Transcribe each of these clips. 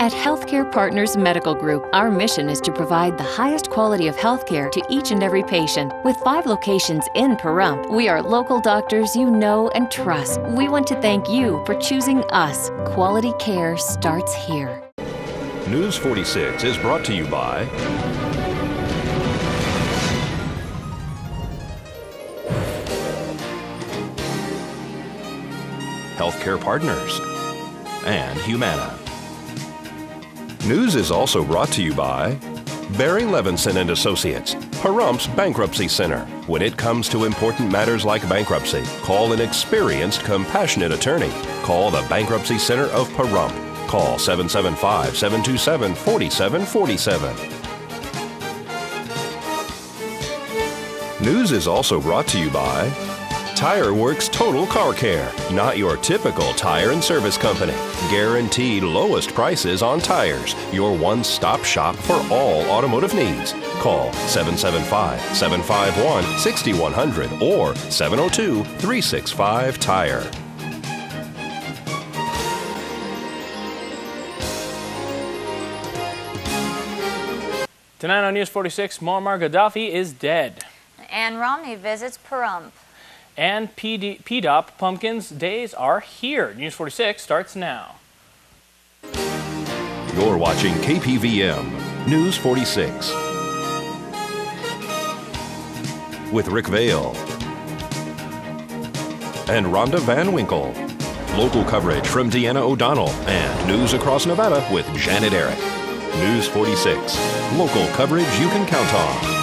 At Healthcare Partners Medical Group, our mission is to provide the highest quality of healthcare to each and every patient. With 5 locations in Pahrump, we are local doctors you know and trust. We want to thank you for choosing us. Quality care starts here. News 46 is brought to you by Healthcare Partners and Humana. News is also brought to you by Barry Levinson and Associates, Pahrump's Bankruptcy Center. When it comes to important matters like bankruptcy, call an experienced, compassionate attorney. Call the Bankruptcy Center of Pahrump. Call 775-727-4747. News is also brought to you by Tire Works Total Car Care, not your typical tire and service company. Guaranteed lowest prices on tires. Your one-stop shop for all automotive needs. Call 775-751-6100 or 702-365-TIRE. Tonight on News 46, Moammar Gadhafi is dead. And Romney visits Pahrump. And P-Dop Pumpkins days are here. News 46 starts now. You're watching KPVM News 46 with Rick Vale and Rhonda Van Winkle. Local coverage from Deanna O'Donnell and news across Nevada with Janet Eric. News 46. Local coverage you can count on.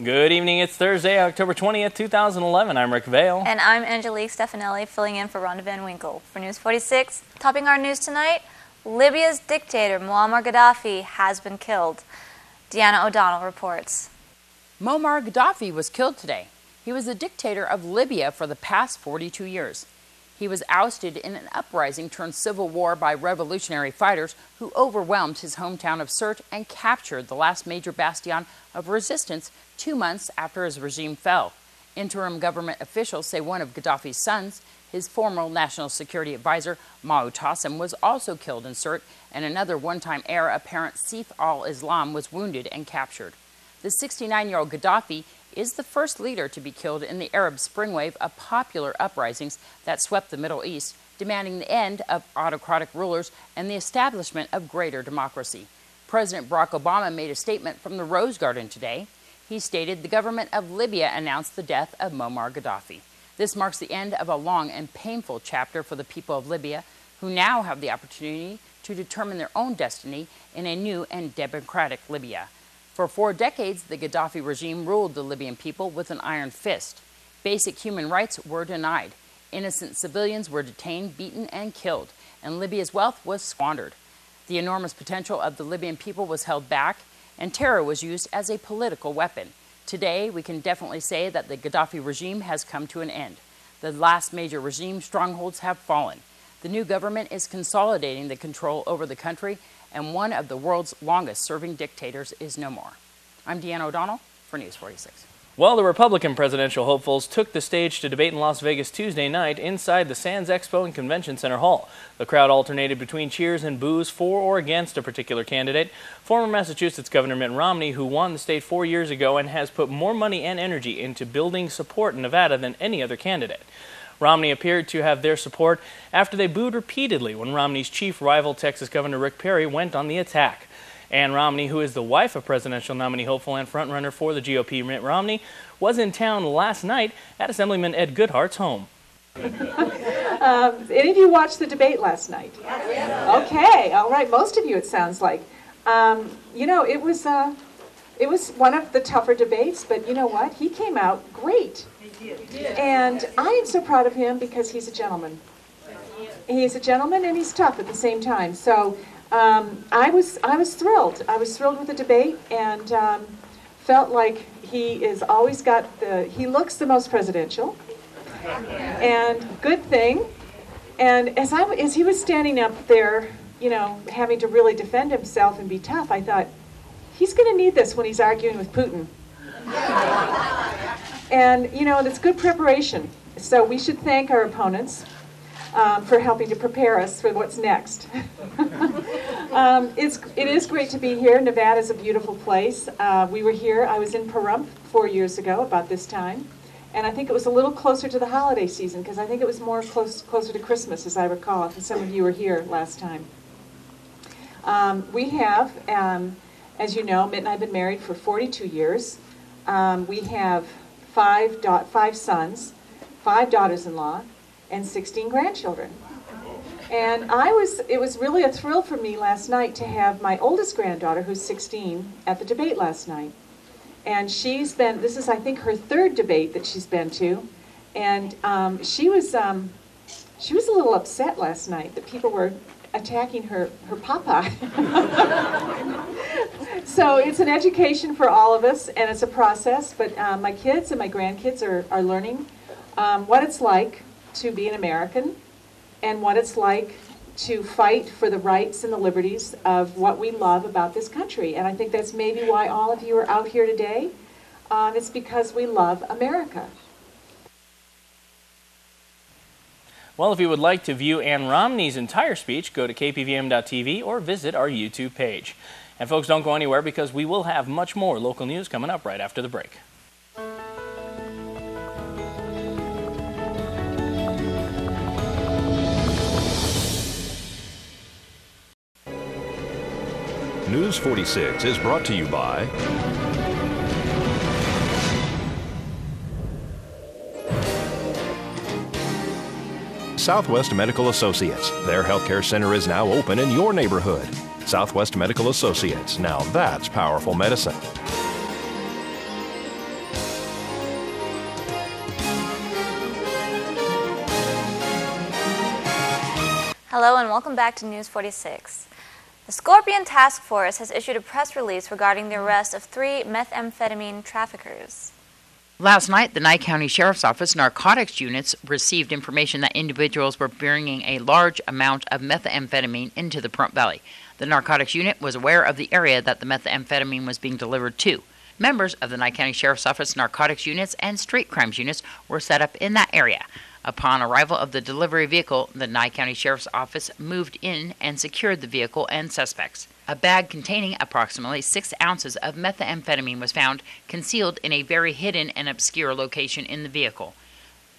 Good evening. It's Thursday, October 20th, 2011. I'm Rick Vale. And I'm Angelique Stefanelli, filling in for Rhonda Van Winkle. For News 46, topping our news tonight, Libya's dictator, Moammar Gadhafi, has been killed. Deanna O'Donnell reports. Moammar Gadhafi was killed today. He was the dictator of Libya for the past 42 years. He was ousted in an uprising turned civil war by revolutionary fighters who overwhelmed his hometown of Sirte and captured the last major bastion of resistance 2 months after his regime fell. Interim government officials say one of Gadhafi's sons, his former national security advisor, Moammar, was also killed in Sirte, and another one-time heir apparent Saif al-Islam was wounded and captured. The 69-year-old Gadhafi is the first leader to be killed in the Arab Spring wave of popular uprisings that swept the Middle East, demanding the end of autocratic rulers and the establishment of greater democracy. President Barack Obama made a statement from the Rose Garden today. He stated the government of Libya announced the death of Moammar Gadhafi. This marks the end of a long and painful chapter for the people of Libya, who now have the opportunity to determine their own destiny in a new and democratic Libya. For 4 decades, the Gadhafi regime ruled the Libyan people with an iron fist. Basic human rights were denied. Innocent civilians were detained, beaten, and killed, and Libya's wealth was squandered. The enormous potential of the Libyan people was held back, and terror was used as a political weapon. Today, we can definitely say that the Gadhafi regime has come to an end. The last major regime strongholds have fallen. The new government is consolidating the control over the country, and one of the world's longest-serving dictators is no more. I'm Deanna O'Donnell for News 46. Well, the Republican presidential hopefuls took the stage to debate in Las Vegas Tuesday night inside the Sands Expo and Convention Center Hall. The crowd alternated between cheers and boos for or against a particular candidate. Former Massachusetts Governor Mitt Romney, who won the state 4 years ago and has put more money and energy into building support in Nevada than any other candidate. Romney appeared to have their support after they booed repeatedly when Romney's chief rival, Texas Governor Rick Perry, went on the attack. Ann Romney, who is the wife of presidential nominee hopeful and frontrunner for the GOP Mitt Romney, was in town last night at Assemblyman Ed Goedharts' home. Any of you watched the debate last night? Yes. Okay, all right, most of you it sounds like. You know, it was one of the tougher debates, but you know what? He came out great. He did. And I am so proud of him because he's a gentleman. He's a gentleman and he's tough at the same time. So I was thrilled. I was thrilled with the debate and felt like he is always got he looks the most presidential. And good thing. And as he was standing up there having to really defend himself and be tough, I thought, he's going to need this when he's arguing with Putin. And, it's good preparation. So we should thank our opponents for helping to prepare us for what's next. It is great to be here. Nevada's a beautiful place. We were here. I was in Pahrump 4 years ago about this time. And I think it was a little closer to the holiday season because I think it was more closer to Christmas, as I recall, and some of you were here last time. We have, as you know, Mitt and I have been married for 42 years. We have five sons, 5 daughters-in-law, and 16 grandchildren. And it was really a thrill for me last night to have my oldest granddaughter, who's 16, at the debate last night. And this is, I think, her 3rd debate that she's been to. And she was a little upset last night that people were attacking her papa. So it's an education for all of us, and it's a process. But my kids and my grandkids are learning what it's like to be an American and what it's like to fight for the rights and the liberties of what we love about this country. And I think that's maybe why all of you are out here today. It's because we love America. Well, if you would like to view Ann Romney's entire speech, go to KPVM.tv or visit our YouTube page. And folks, don't go anywhere because we will have much more local news coming up right after the break. News 46 is brought to you by Southwest Medical Associates. Their healthcare center is now open in your neighborhood. Southwest Medical Associates. Now that's powerful medicine. Hello and welcome back to News 46. The Scorpion Task Force has issued a press release regarding the arrest of 3 methamphetamine traffickers. Last night, the Nye County Sheriff's Office narcotics units received information that individuals were bringing a large amount of methamphetamine into the Pahrump Valley. The narcotics unit was aware of the area that the methamphetamine was being delivered to. Members of the Nye County Sheriff's Office narcotics units and street crimes units were set up in that area. Upon arrival of the delivery vehicle, the Nye County Sheriff's Office moved in and secured the vehicle and suspects. A bag containing approximately 6 ounces of methamphetamine was found concealed in a very hidden and obscure location in the vehicle.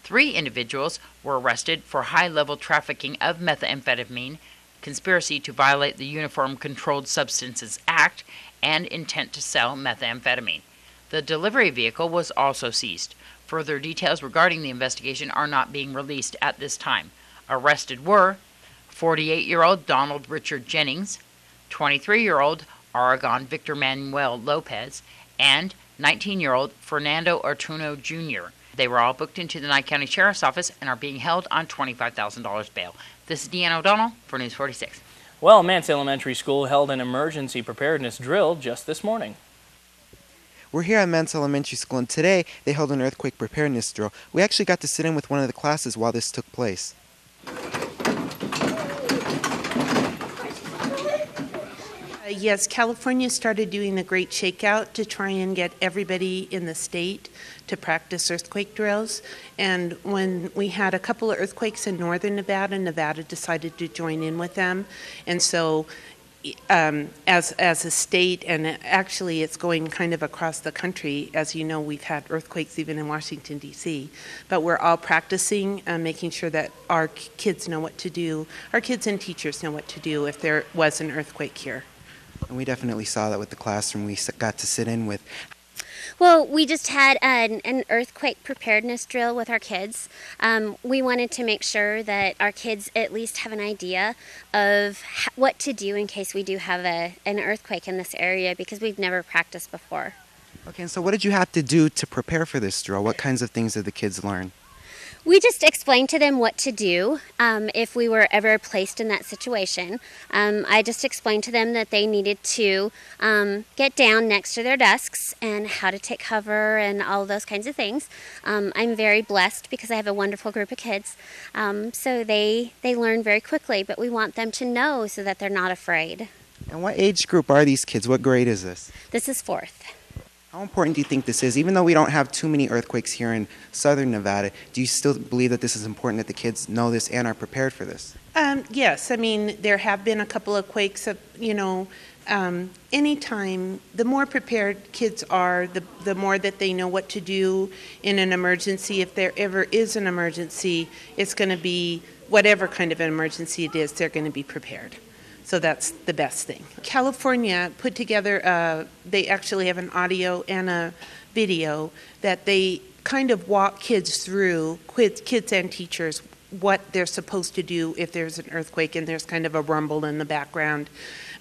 3 individuals were arrested for high-level trafficking of methamphetamine, conspiracy to violate the Uniform Controlled Substances Act, and intent to sell methamphetamine. The delivery vehicle was also seized. Further details regarding the investigation are not being released at this time. Arrested were 48-year-old Donald Richard Jennings, 23-year-old Aragon Victor Manuel Lopez, and 19-year-old Fernando Artuno Jr. They were all booked into the Nye County Sheriff's Office and are being held on $25,000 bail. This is Deanna O'Donnell for News 46. Well, Mance Elementary School held an emergency preparedness drill just this morning. We're here at Mance Elementary School, and today they held an earthquake preparedness drill. We actually got to sit in with one of the classes while this took place. Yes, California started doing a great shakeout to try and get everybody in the state to practice earthquake drills. And when we had a couple of earthquakes in northern Nevada, Nevada decided to join in with them. And so as a state, and actually it's going kind of across the country, as you know, we've had earthquakes even in Washington, D.C., but we're all practicing, making sure that our kids know what to do, our kids and teachers know what to do if there was an earthquake here. And we definitely saw that with the classroom we got to sit in with. Well, we just had an earthquake preparedness drill with our kids. We wanted to make sure that our kids at least have an idea of what to do in case we do have an earthquake in this area, because we've never practiced before. Okay, and so what did you have to do to prepare for this drill? What kinds of things did the kids learn? We just explained to them what to do if we were ever placed in that situation. I just explained to them that they needed to get down next to their desks and how to take cover and all those kinds of things. I'm very blessed because I have a wonderful group of kids. So they learn very quickly, but we want them to know so that they're not afraid. And what age group are these kids? What grade is this? This is 4th. How important do you think this is? Even though we don't have too many earthquakes here in southern Nevada, do you still believe that this is important that the kids know this and are prepared for this? Yes, I mean, there have been a couple of quakes of, anytime, the more prepared kids are, the more that they know what to do in an emergency. If there ever is an emergency, it's going to be whatever kind of an emergency it is, they're going to be prepared. So that's the best thing. California put together, they actually have an audio and a video that they kind of walk kids through, kids and teachers, what they're supposed to do if there's an earthquake and there's kind of a rumble in the background.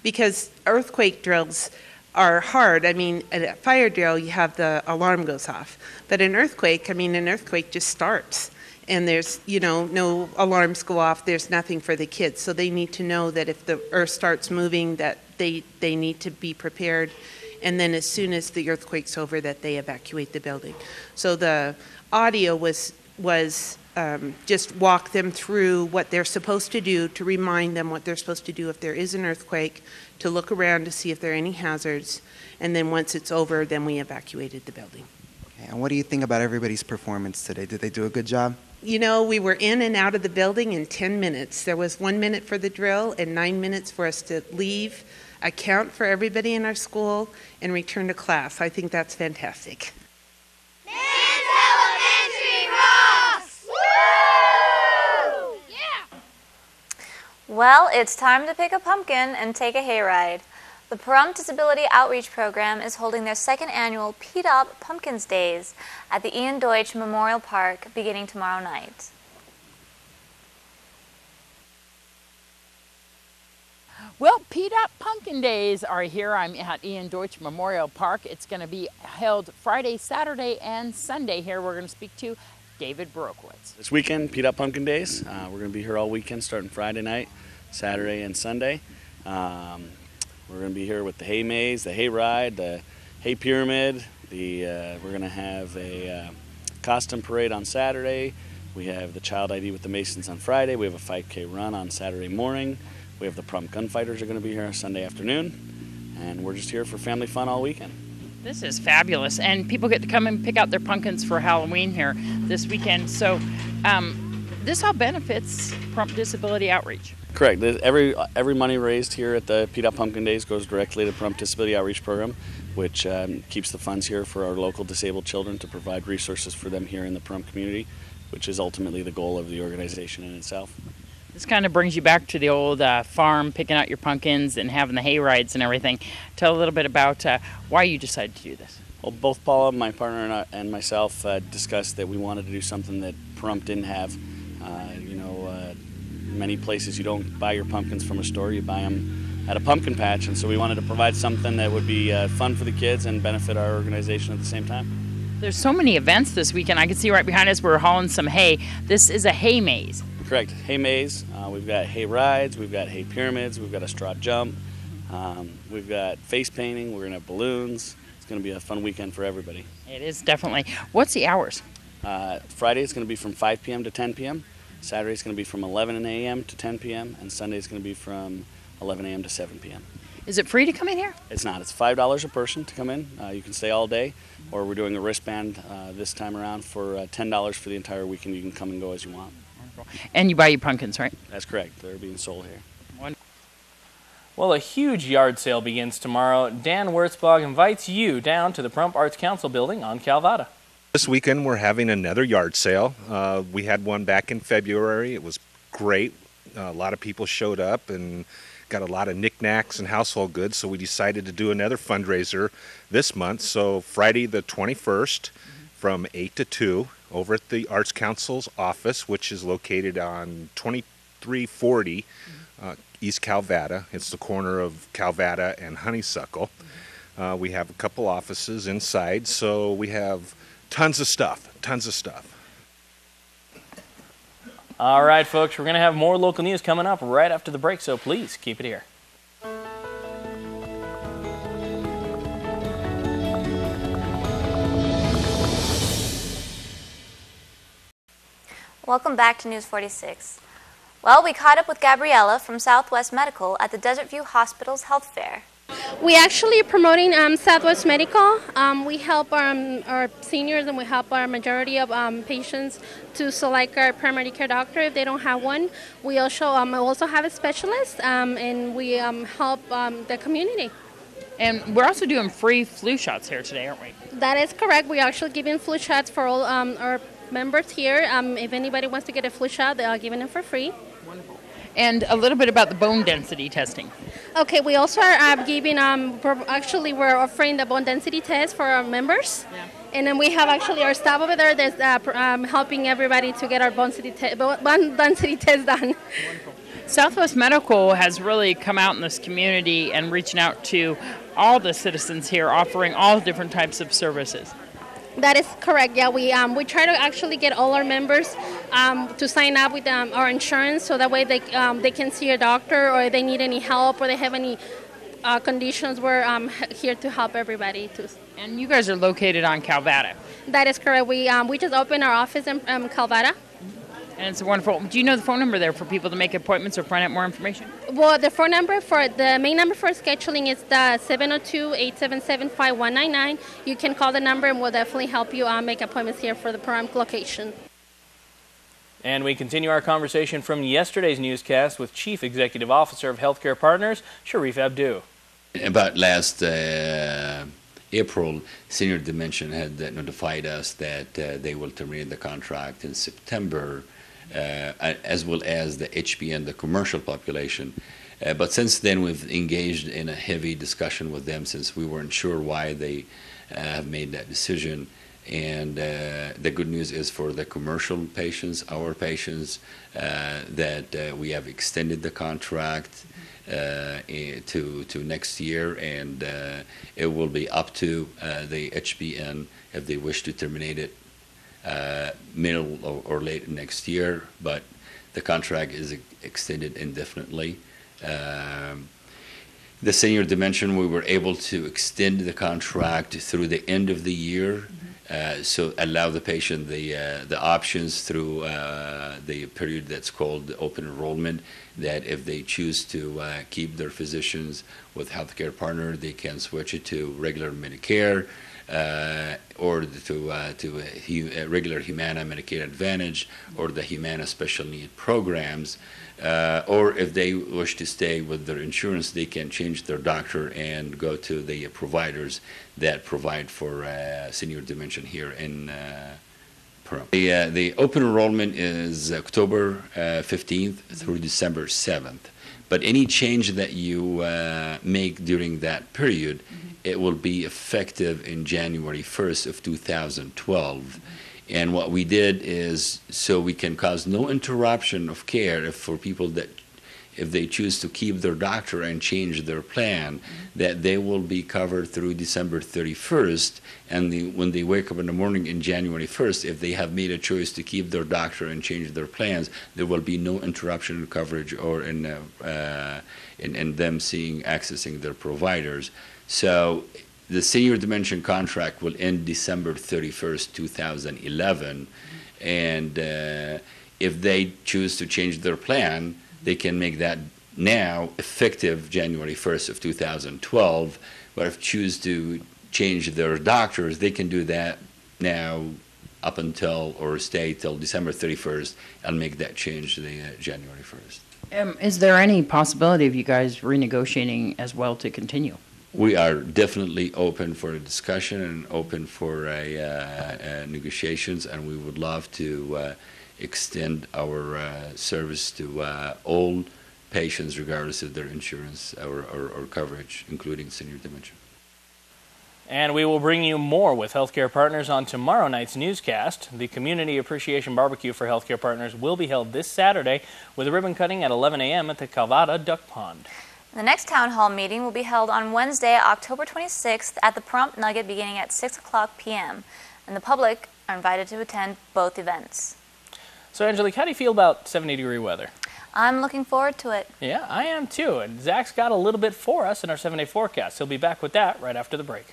Because earthquake drills are hard. I mean, at a fire drill, you have the alarm goes off. But an earthquake just starts. And there's, no alarms go off. There's nothing for the kids. So they need to know that if the earth starts moving, that they need to be prepared. And then as soon as the earthquake's over, that they evacuate the building. So the audio was just walk them through what they're supposed to do, to remind them what they're supposed to do if there is an earthquake, to look around to see if there are any hazards. And then once it's over, then we evacuated the building. Okay, and what do you think about everybody's performance today? Did they do a good job? We were in and out of the building in 10 minutes. There was 1 minute for the drill and 9 minutes for us to leave, account for everybody in our school, and return to class. I think that's fantastic. Well, it's time to pick a pumpkin and take a hayride. The Pahrump Disability Outreach Program is holding their second annual P-Dop Pumpkins Days at the Ian Deutsch Memorial Park beginning tomorrow night. Well, P-Dop Pumpkin Days are here. I'm at Ian Deutsch Memorial Park. It's going to be held Friday, Saturday, and Sunday here. We're going to speak to David Borowkowitz. This weekend, P-Dop Pumpkin Days. We're going to be here all weekend, starting Friday night, Saturday, and Sunday. We're going to be here with the hay maze, the hay ride, the hay pyramid. We're going to have a costume parade on Saturday. We have the child ID with the Masons on Friday. We have a 5K run on Saturday morning. We have the Pahrump gunfighters are going to be here on Sunday afternoon. And we're just here for family fun all weekend. This is fabulous, and people get to come and pick out their pumpkins for Halloween here this weekend. So this all benefits Pahrump Disability Outreach. Correct. Every money raised here at the P-Dop Pumpkin Days goes directly to Pahrump Disability Outreach Program, which keeps the funds here for our local disabled children to provide resources for them here in the Pahrump community, which is ultimately the goal of the organization in itself. This kind of brings you back to the old farm, picking out your pumpkins and having the hay rides and everything. Tell a little bit about why you decided to do this. Well, both Paula, my partner, and myself discussed that we wanted to do something that Pahrump didn't have. Many places you don't buy your pumpkins from a store, you buy them at a pumpkin patch, and so we wanted to provide something that would be fun for the kids and benefit our organization at the same time. There's so many events this weekend. I can see right behind us we're hauling some hay. This is a hay maze. Correct. Hay maze. We've got hay rides, we've got hay pyramids, we've got a straw jump, we've got face painting, we're going to have balloons. It's going to be a fun weekend for everybody. It is definitely. What's the hours? Friday it's going to be from 5 p.m. to 10 p.m. Saturday is going to be from 11 a.m. to 10 p.m. and Sunday is going to be from 11 a.m. to 7 p.m. Is it free to come in here? It's not. It's $5 a person to come in. You can stay all day, or we're doing a wristband this time around for $10 for the entire weekend. You can come and go as you want. And you buy your pumpkins, right? That's correct. They're being sold here. Well, a huge yard sale begins tomorrow. Dan Wurzbach invites you down to the Pahrump Arts Council building on Calvada. This weekend we're having another yard sale. We had one back in February. It was great. A lot of people showed up and got a lot of knickknacks and household goods, so we decided to do another fundraiser this month. So Friday the 21st from 8 to 2 over at the Arts Council's office, which is located on 2340 East Calvada. It's the corner of Calvada and Honeysuckle. We have a couple offices inside, so we have tons of stuff. All right, folks, we're going to have more local news coming up right after the break, so please keep it here. Welcome back to News 46. Well, we caught up with Gabriella from Southwest Medical at the Desert View Hospital's health fair. We actually are promoting Southwest Medical. We help our seniors and we help our majority of patients to select our primary care doctor if they don't have one. We also have a specialist and we help the community. And we're also doing free flu shots here today, aren't we? That is correct. We're actually giving flu shots for all our members here. If anybody wants to get a flu shot, they are giving it for free. Wonderful. And a little bit about the bone density testing. Okay, we also are giving, we're offering the bone density test for our members. Yeah. And then we have actually our staff over there that's helping everybody to get our bone density test done. Wonderful. Southwest Medical has really come out in this community and reaching out to all the citizens here, offering all different types of services. That is correct. Yeah, we try to actually get all our members to sign up with our insurance, so that way they can see a doctor, or if they need any help, or they have any conditions. We're here to help everybody too. And you guys are located on Calvada. That is correct. We just opened our office in Calvada. And it's wonderful. Do you know the phone number there for people to make appointments or find out more information? Well, the phone number the main number for scheduling is the 702-877-5199. You can call the number and we'll definitely help you make appointments here for the Pahrump location. And we continue our conversation from yesterday's newscast with Chief Executive Officer of Healthcare Partners, Sharif Abdu. About last April, Senior Dimension had notified us that they will terminate the contract in September, as well as the HPN, the commercial population. But since then, we've engaged in a heavy discussion with them, since we weren't sure why they have made that decision. And the good news is for the commercial patients, our patients, that we have extended the contract to next year, and it will be up to the HPN if they wish to terminate it middle or late next year, but the contract is extended indefinitely. The Senior Dimension, we were able to extend the contract through the end of the year, so allow the patient the options through the period that's called the open enrollment, that if they choose to keep their physicians with Healthcare Partner, they can switch it to regular Medicare, or to regular Humana Medicare Advantage, or the Humana Special Need programs, or if they wish to stay with their insurance, they can change their doctor and go to the providers that provide for Senior Dimension here in Pahrump. The open enrollment is October 15th through December 7th. But any change that you make during that period, it will be effective in January 1st of 2012. And what we did is, so we can cause no interruption of care for people that, if they choose to keep their doctor and change their plan, that they will be covered through December 31st. And when they wake up in the morning in January 1st, if they have made a choice to keep their doctor and change their plans, there will be no interruption in coverage or in them accessing their providers. So the Senior Dimension contract will end December 31st, 2011. And if they choose to change their plan, they can make that now effective January 1st of 2012. But if choose to change their doctors, they can do that now up until, or stay till December 31st and make that change the January 1st. Is there any possibility of you guys renegotiating as well to continue? We are definitely open for a discussion and open for negotiations, and we would love to extend our service to all patients, regardless of their insurance or coverage, including Senior Dimension. And we will bring you more with Healthcare Partners on tomorrow night's newscast. The Community Appreciation Barbecue for Healthcare Partners will be held this Saturday with a ribbon cutting at 11 a.m. at the Calvada Duck Pond. The next town hall meeting will be held on Wednesday, October 26th at the Pahrump Nugget beginning at 6 o'clock p.m. and the public are invited to attend both events. So, Angelique, how do you feel about 70-degree weather? I'm looking forward to it. Yeah, I am too. And Zach's got a little bit for us in our 7-day forecast. He'll be back with that right after the break.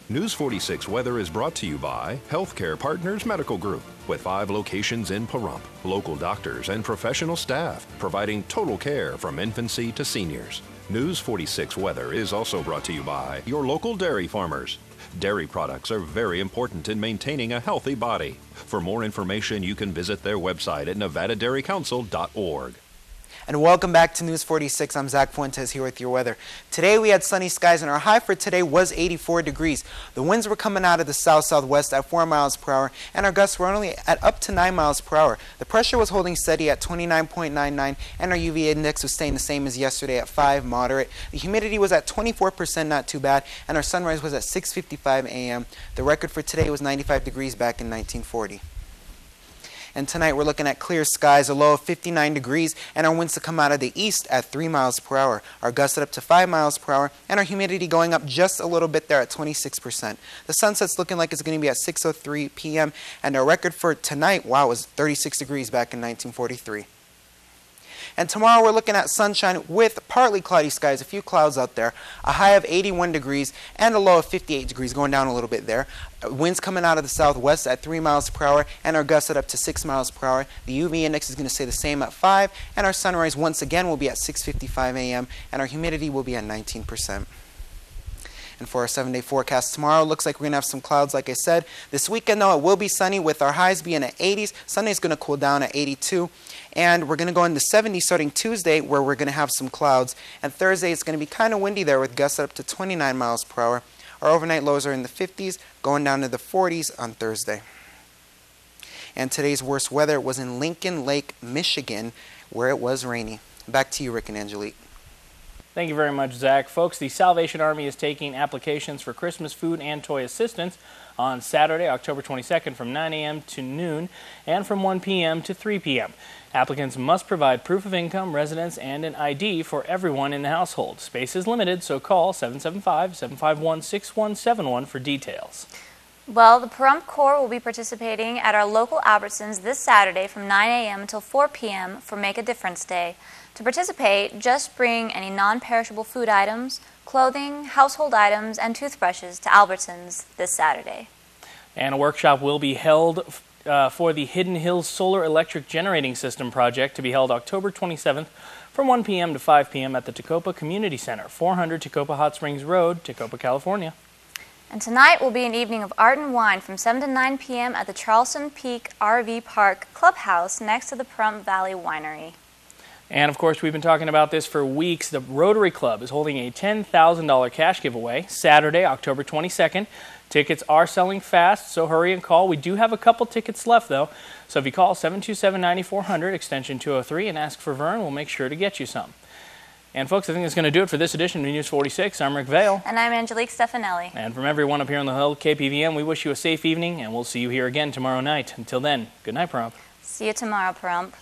News 46 Weather is brought to you by Healthcare Partners Medical Group, with 5 locations in Pahrump. Local doctors and professional staff providing total care from infancy to seniors. News 46 Weather is also brought to you by your local dairy farmers. Dairy products are very important in maintaining a healthy body. For more information, you can visit their website at nevadadairycouncil.org. And welcome back to News 46. I'm Zach Fuentes here with your weather. Today we had sunny skies and our high for today was 84 degrees. The winds were coming out of the south-southwest at 4 miles per hour and our gusts were only at up to 9 miles per hour. The pressure was holding steady at 29.99 and our UV index was staying the same as yesterday at 5, moderate. The humidity was at 24%, not too bad, and our sunrise was at 6:55 a.m. The record for today was 95 degrees back in 1940. And tonight we're looking at clear skies, a low of 59 degrees, and our winds to come out of the east at 3 miles per hour. Our gusts up to 5 miles per hour, and our humidity going up just a little bit there at 26%. The sunset's looking like it's going to be at 6:03 p.m., and our record for tonight, wow, was 36 degrees back in 1943. And tomorrow we're looking at sunshine with partly cloudy skies, a few clouds out there, a high of 81 degrees and a low of 58 degrees, going down a little bit there. Winds coming out of the southwest at 3 miles per hour and our gusts at up to 6 miles per hour. The UV index is going to stay the same at 5 and our sunrise once again will be at 6:55 a.m. and our humidity will be at 19%. And for our 7-day forecast tomorrow, looks like we're going to have some clouds, like I said. This weekend, though, it will be sunny with our highs being at 80s. Sunday's going to cool down at 82. And we're going to go into 70s starting Tuesday, where we're going to have some clouds. And Thursday, it's going to be kind of windy there with gusts up to 29 miles per hour. Our overnight lows are in the 50s, going down to the 40s on Thursday. And today's worst weather was in Lincoln Lake, Michigan, where it was rainy. Back to you, Rick and Angelique. Thank you very much, Zach. Folks, the Salvation Army is taking applications for Christmas food and toy assistance on Saturday, October 22nd from 9 a.m. to noon and from 1 p.m. to 3 p.m. Applicants must provide proof of income, residence, and an ID for everyone in the household. Space is limited, so call 775-751-6171 for details. Well, the Pahrump Corps will be participating at our local Albertsons this Saturday from 9 a.m. until 4 p.m. for Make a Difference Day. To participate, just bring any non-perishable food items, clothing, household items, and toothbrushes to Albertsons this Saturday. And a workshop will be held for the Hidden Hills Solar Electric Generating System project to be held October 27th from 1 p.m. to 5 p.m. at the Tecopa Community Center, 400 Tecopa Hot Springs Road, Tecopa, California. And tonight will be an evening of art and wine from 7 to 9 p.m. at the Charleston Peak RV Park Clubhouse next to the Pahrump Valley Winery. And of course, we've been talking about this for weeks. The Rotary Club is holding a $10,000 cash giveaway Saturday, October 22nd. Tickets are selling fast, so hurry and call. We do have a couple tickets left, though. So if you call 727-9400, extension 203, and ask for Vern, we'll make sure to get you some. And folks, I think that's going to do it for this edition of News 46. I'm Rick Vale. And I'm Angelique Stefanelli. And from everyone up here on the Hill, KPVM, we wish you a safe evening, and we'll see you here again tomorrow night. Until then, good night, Pahrump. See you tomorrow, Pahrump.